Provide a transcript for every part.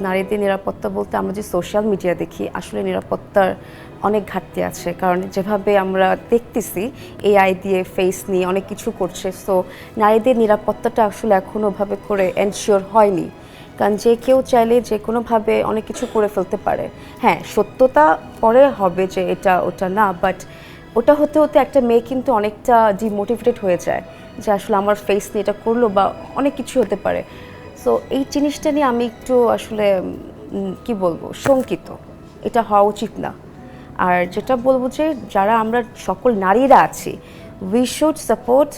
নারীদের নিরাপত্তা বলতে আমরা যে সোশ্যাল মিডিয়া দেখি আসলে নিরাপত্তার অনেক ঘাটতি আছে, কারণ যেভাবে আমরা দেখতেছি এআই দিয়ে ফেস নিয়ে অনেক কিছু করছে। সো নারীদের নিরাপত্তাটা আসলে এখনো ওভাবে করে এনশিওর হয়নি, কারণ যে কেউ চাইলে যে কোনোভাবে অনেক কিছু করে ফেলতে পারে। হ্যাঁ, সত্যতা পরে হবে যে এটা ওটা না, বাট ওটা হতে হতে একটা মেয়ে কিন্তু অনেকটা ডিমোটিভেটেড হয়ে যায় যে আসলে আমার ফেস নিয়ে এটা করলো বা অনেক কিছু হতে পারে। সো এই জিনিসটা নিয়ে আমি একটু আসলে কি বলবো, শঙ্কিত। এটা হওয়া উচিত না। আর যেটা বলবো যে যারা আমরা সকল নারীরা আছি, we should support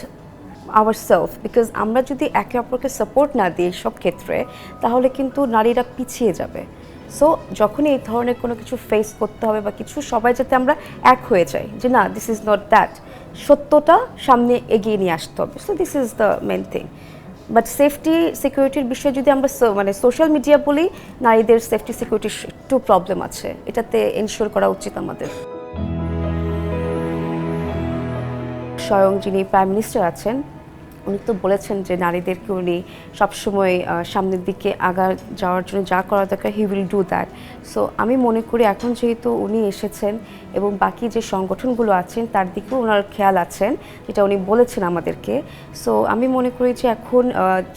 ourself, because আমরা যদি একে অপরকে সাপোর্ট না দিই সব ক্ষেত্রে, তাহলে কিন্তু নারীরা পিছিয়ে যাবে। সো যখনই এই ধরনের কোনো কিছু ফেস করতে হবে বা কিছু, সবাই যাতে আমরা এক হয়ে যাই যে না, দিস ইজ নট দ্যাট, সত্যটা সামনে এগিয়ে নিয়ে আসতে হবে। So this is the main thing. But safety সিকিউরিটির বিষয়ে যদি আমরা মানে সোশ্যাল মিডিয়া বলি, নারীদের সেফটি সিকিউরিটির একটু প্রবলেম আছে, এটাতে এনশিওর করা উচিত আমাদের। স্বয়ং যিনি প্রাইম মিনিস্টার আছেন, উনি তো বলেছেন যে নারীদেরকে উনি সবসময় সামনের দিকে যাওয়ার জন্য যা করা দরকার he will do that. So আমি মনে করি এখন যেহেতু উনি এসেছেন এবং বাকি যে সংগঠনগুলো আছেন তার দিকেও ওনার খেয়াল আছেন, যেটা উনি বলেছেন আমাদেরকে। সো আমি মনে করি যে এখন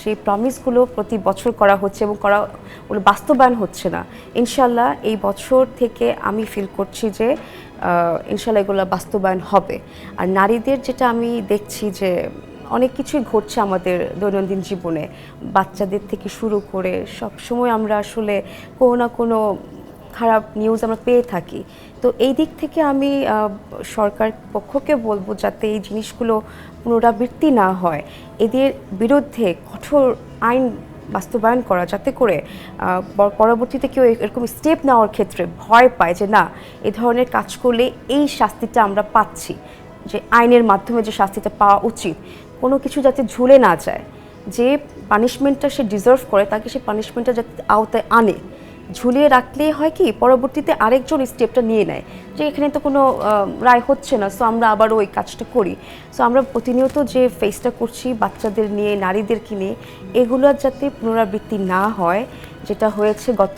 যে প্রমিসগুলো প্রতি বছর করা হচ্ছে এবং ওগুলো বাস্তবায়ন হচ্ছে না, ইনশাল্লাহ এই বছর থেকে আমি ফিল করছি যে ইনশাল্লাহ এগুলো বাস্তবায়ন হবে। আর নারীদের যেটা আমি দেখছি যে অনেক কিছুই ঘটছে আমাদের দৈনন্দিন জীবনে, বাচ্চাদের থেকে শুরু করে সব সময় আমরা আসলে কোনো না কোনো খারাপ নিউজ আমরা পেয়ে থাকি। তো এই দিক থেকে আমি সরকার পক্ষকে বলবো যাতে এই জিনিসগুলো পুনরাবৃত্তি না হয়, এদের বিরুদ্ধে কঠোর আইন বাস্তবায়ন করা, যাতে করে পরবর্তীতে কেউ এরকম স্টেপ নেওয়ার ক্ষেত্রে ভয় পায় যে না, এ ধরনের কাজ করলে এই শাস্তিটা আমরা পাচ্ছি, যে আইনের মাধ্যমে যে শাস্তিটা পাওয়া উচিত, কোনো কিছু যাতে ঝুলে না যায়, যে পানিশমেন্টটা সে ডিজার্ভ করে তাকে সে পানিশমেন্টটা যাতে আওতায় আনে। ঝুলিয়ে রাখলেই হয় কি, পরবর্তীতে আরেকজন স্টেপটা নিয়ে নেয় যে এখানে তো কোনো রায় হচ্ছে না, সো আমরা আবার ওই কাজটা করি। সো আমরা প্রতিনিয়ত যে ফেসটা করছি বাচ্চাদের নিয়ে, নারীদেরকে নিয়ে, এগুলো যাতে পুনরাবৃত্তি না হয়, যেটা হয়েছে গত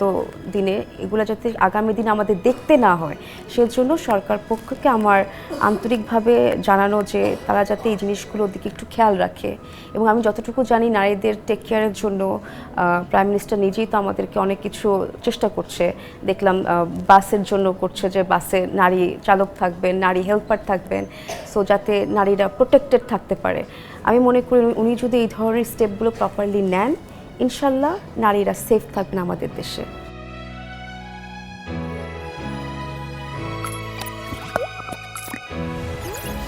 দিনে, এগুলো যাতে আগামী দিনে আমাদের দেখতে না হয়, সেজন্য সরকার পক্ষকে আমার আন্তরিকভাবে জানানো যে তারা যাতে এই জিনিসগুলোর দিকে একটু খেয়াল রাখে। এবং আমি যতটুকু জানি নারীদের টেক কেয়ারের জন্য প্রাইম মিনিস্টার নিজেই তো আমাদেরকে অনেক কিছু চেষ্টা করছে। দেখলাম বাসের জন্য করছে, যে বাসে নারী চালক থাকবেন, নারী হেল্পার থাকবেন, সো যাতে নারীরা প্রোটেক্টেড থাকতে পারে। আমি মনে করি উনি যদি এই ধরনের স্টেপগুলো প্রপারলি নেন, ইনশাল্লাহ নারীরা সেফ থাকবেন আমাদের দেশে।